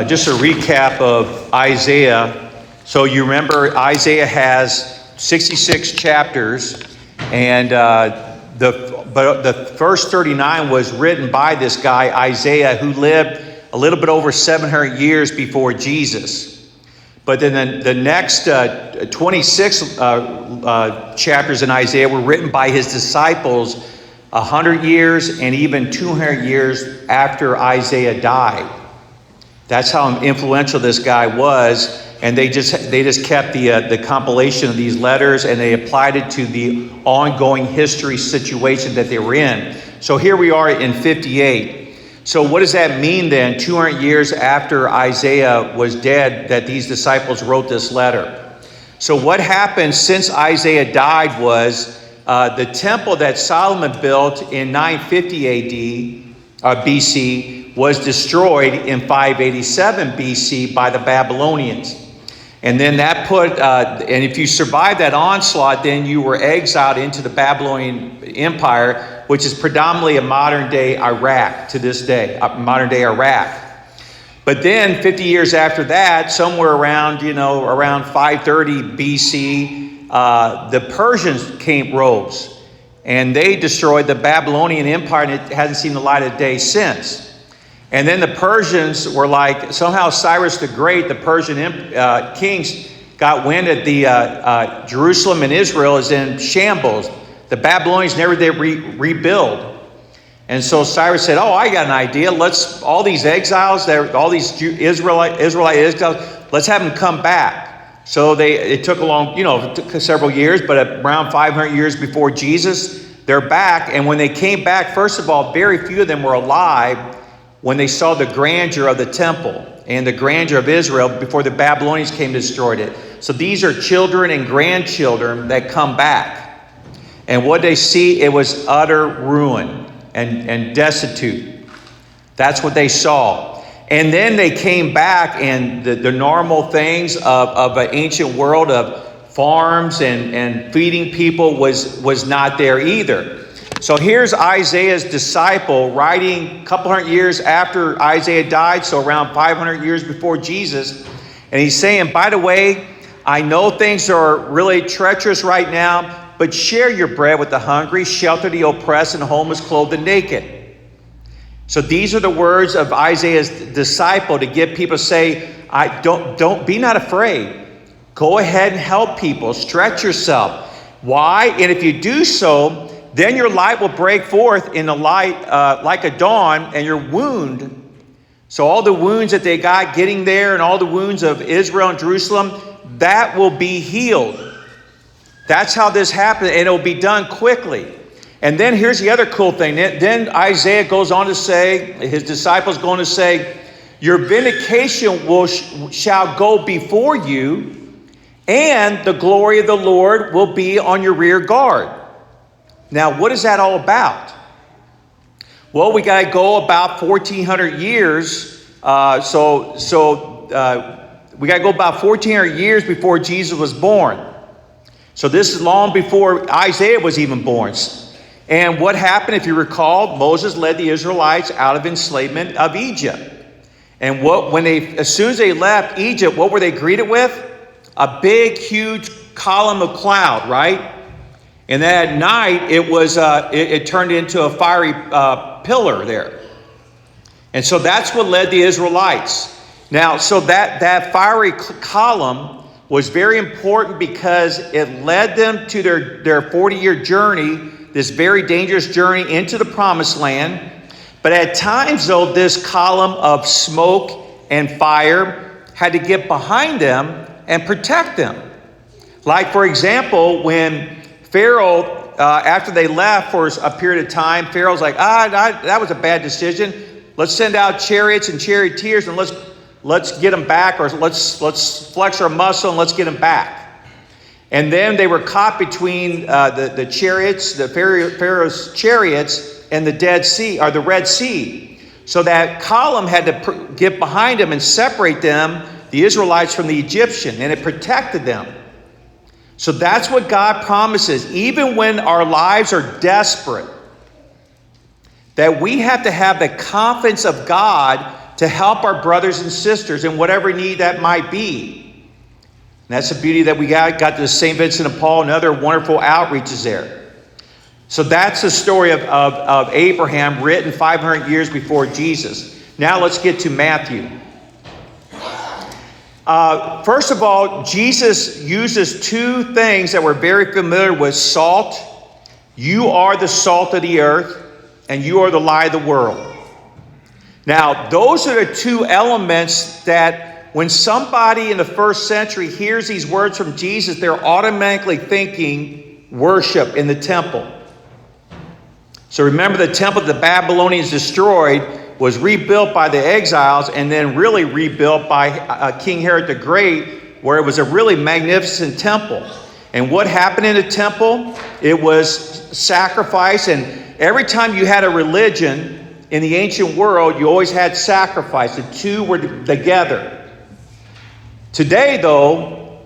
Just a recap of Isaiah. So you remember Isaiah has 66 chapters, and the first 39 was written by this guy Isaiah, who lived a little bit over 700 years before Jesus. But then the next 26 chapters in Isaiah were written by his disciples 100 years and even 200 years after Isaiah died. That's how influential this guy was, and they just kept the compilation of these letters, and they applied it to the ongoing history situation that they were in. So here we are in 58. So what does that mean then, 200 years after Isaiah was dead, that these disciples wrote this letter? So what happened since Isaiah died was the temple that Solomon built in 950 BC was destroyed in 587 BC by the Babylonians. And then that and if you survived that onslaught, then you were exiled into the Babylonian Empire, which is predominantly a modern day Iraq to this day, modern day Iraq. But then 50 years after that, somewhere around 530 BC, the Persians rose, and they destroyed the Babylonian Empire, and it hasn't seen the light of day since. And then the Persians were like, somehow Cyrus the Great, the Persian kings, got wind that the Jerusalem and Israel is in shambles. The Babylonians never did rebuild. And so Cyrus said, I got an idea. All these exiles, all these Israelite exiles, let's have them come back. So it took it took several years, but around 500 years before Jesus, they're back. And when they came back, first of all, very few of them were alive when they saw the grandeur of the temple and the grandeur of Israel before the Babylonians came and destroyed it. So these are children and grandchildren that come back. And what they see, it was utter ruin and destitute. That's what they saw. And then they came back, and the normal things of an ancient world of farms and feeding people was not there either. So here's Isaiah's disciple writing a couple hundred years after Isaiah died, so around 500 years before Jesus. And he's saying, by the way, I know things are really treacherous right now, but share your bread with the hungry, shelter the oppressed, and homeless, clothe the naked. So these are the words of Isaiah's disciple to get people to say, don't be not afraid. Go ahead and help people. Stretch yourself. Why? And if you do so, then your light will break forth in the light like a dawn, and your wound. So all the wounds that they got getting there, and all the wounds of Israel and Jerusalem, that will be healed. That's how this happened, and it will be done quickly. And then here's the other cool thing. Then Isaiah goes on to say, his disciples going to say, your vindication shall go before you, and the glory of the Lord will be on your rear guard. Now, what is that all about? Well, we got to go about 1,400 years. We got to go about 1,400 years before Jesus was born. So this is long before Isaiah was even born. And what happened, if you recall, Moses led the Israelites out of enslavement of Egypt. And as soon as they left Egypt, what were they greeted with? A big, huge column of cloud, right? And then at night, it turned into a fiery pillar there. And so that's what led the Israelites. Now, so that fiery column was very important because it led them to their 40-year journey, this very dangerous journey into the promised land. But at times, though, this column of smoke and fire had to get behind them and protect them. Like, for example, when Pharaoh, after they left for a period of time, Pharaoh's like, that was a bad decision. Let's send out chariots and charioteers, and let's get them back, or let's flex our muscle and let's get them back. And then they were caught between the chariots, the Pharaoh's chariots, and the Dead Sea, or the Red Sea. So that column had to get behind them and separate them, the Israelites, from the Egyptian, and it protected them. So that's what God promises. Even when our lives are desperate, that we have to have the confidence of God to help our brothers and sisters in whatever need that might be. And that's the beauty that we got to St. Vincent de Paul and other wonderful outreaches there. So that's the story of Abraham, written 500 years before Jesus. Now let's get to Matthew. First of all, Jesus uses two things that we're very familiar with: salt. You are the salt of the earth, and you are the light of the world. Now, those are the two elements that when somebody in the first century hears these words from Jesus, they're automatically thinking worship in the temple. So remember, the temple the Babylonians destroyed was rebuilt by the exiles and then really rebuilt by King Herod the Great, where it was a really magnificent temple. And what happened in the temple? It was sacrifice, and every time you had a religion in the ancient world, you always had sacrifice. The two were together. Today, though,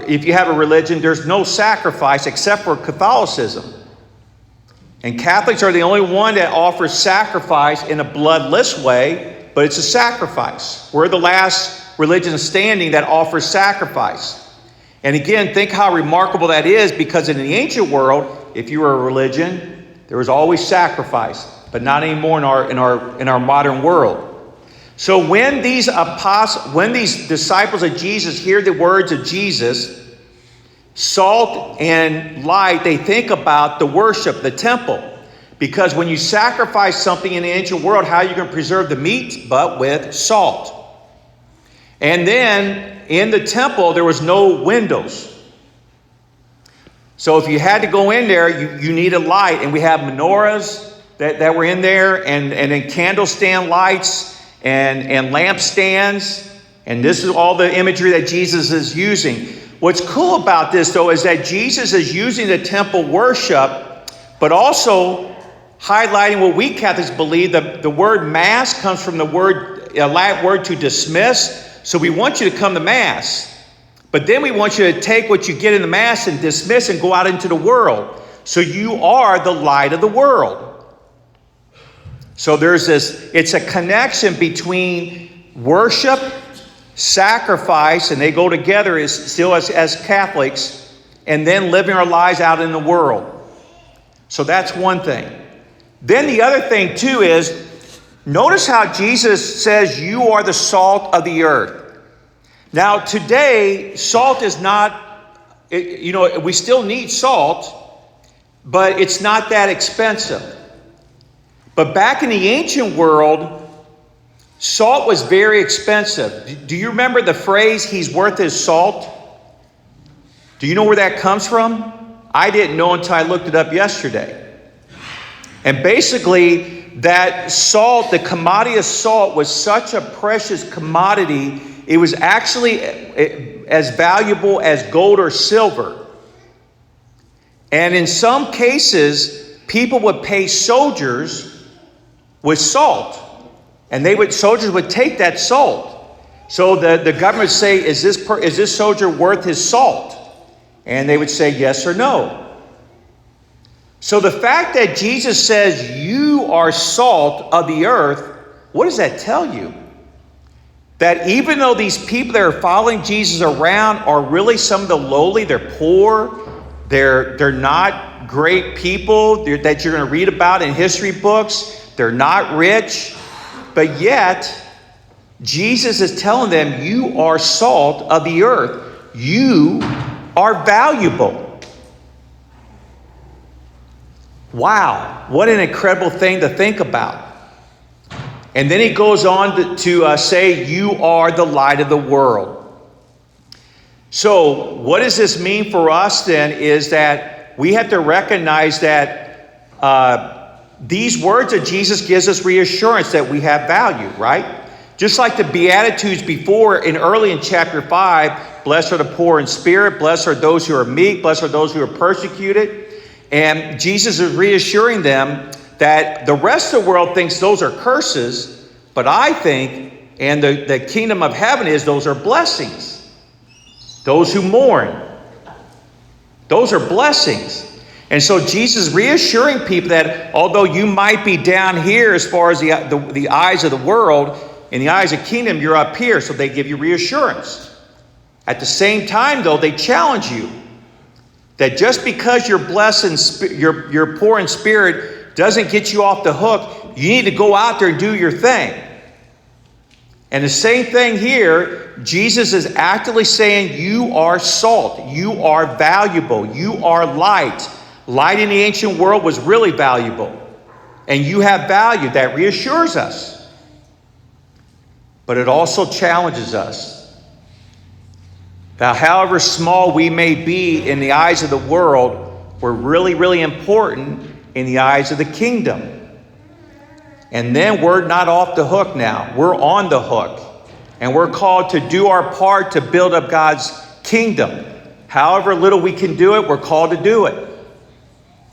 if you have a religion, there's no sacrifice except for Catholicism. And Catholics are the only one that offers sacrifice in a bloodless way, but it's a sacrifice. We're the last religion standing that offers sacrifice. And again, think how remarkable that is, because in the ancient world, if you were a religion, there was always sacrifice, but not anymore in our modern world. So when these disciples of Jesus hear the words of Jesus, salt and light, they think about the worship, the temple. Because when you sacrifice something in the ancient world, how are you going to preserve the meat? But with salt. And then in the temple, there was no windows. So if you had to go in there, you needed light. And we have menorahs that were in there, and then candlestand lights and lampstands. And this is all the imagery that Jesus is using. What's cool about this, though, is that Jesus is using the temple worship, but also highlighting what we Catholics believe. The word mass comes from the Latin word to dismiss. So we want you to come to Mass. But then we want you to take what you get in the Mass and dismiss and go out into the world. So you are the light of the world. So it's a connection between worship, sacrifice, and they go together as Catholics, and then living our lives out in the world. So that's one thing. Then the other thing too is, notice how Jesus says you are the salt of the earth. Now today, salt is not, we still need salt, but it's not that expensive. But back in the ancient world, salt was very expensive. Do you remember the phrase, he's worth his salt? Do you know where that comes from? I didn't know until I looked it up yesterday. And basically, that salt, the commodity of salt, was such a precious commodity, it was actually as valuable as gold or silver. And in some cases, people would pay soldiers with salt. And soldiers would take that salt. So the government would say, is this soldier worth his salt? And they would say yes or no. So the fact that Jesus says you are salt of the earth, what does that tell you? That even though these people that are following Jesus around are really some of the lowly, they're poor, they're not great people that you're going to read about in history books, they're not rich, but yet Jesus is telling them you are salt of the earth. You are valuable. Wow, what an incredible thing to think about. And then he goes on to say, you are the light of the world. So what does this mean for us then is that we have to recognize that these words of Jesus gives us reassurance that we have value, right? Just like the Beatitudes before early in chapter 5, blessed are the poor in spirit, blessed are those who are meek, blessed are those who are persecuted. And Jesus is reassuring them that the rest of the world thinks those are curses, but I think, and the kingdom of heaven is, those are blessings. Those who mourn, those are blessings. And so Jesus is reassuring people that although you might be down here as far as the eyes of the world, in the eyes of kingdom, you're up here, so they give you reassurance. At the same time, though, they challenge you that just because you're blessed and you're poor in spirit doesn't get you off the hook. You need to go out there and do your thing. And the same thing here, Jesus is actively saying you are salt, you are valuable, you are light. Light in the ancient world was really valuable. And you have value. That reassures us. But it also challenges us. Now, however small we may be in the eyes of the world, we're really, really important in the eyes of the kingdom. And then we're not off the hook now. We're on the hook. And we're called to do our part to build up God's kingdom. However little we can do it, we're called to do it.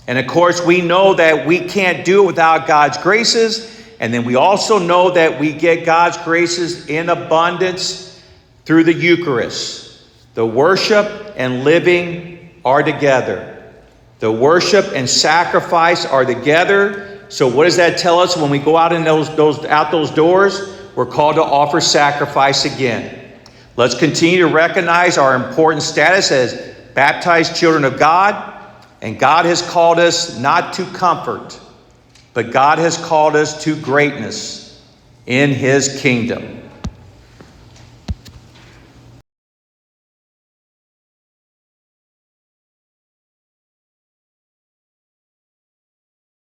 And of course, we know that we can't do it without God's graces. And then we also know that we get God's graces in abundance through the Eucharist. The worship and living are together. The worship and sacrifice are together. So what does that tell us when we go out in those doors? We're called to offer sacrifice again. Let's continue to recognize our important status as baptized children of God. And God has called us not to comfort, but God has called us to greatness in His kingdom.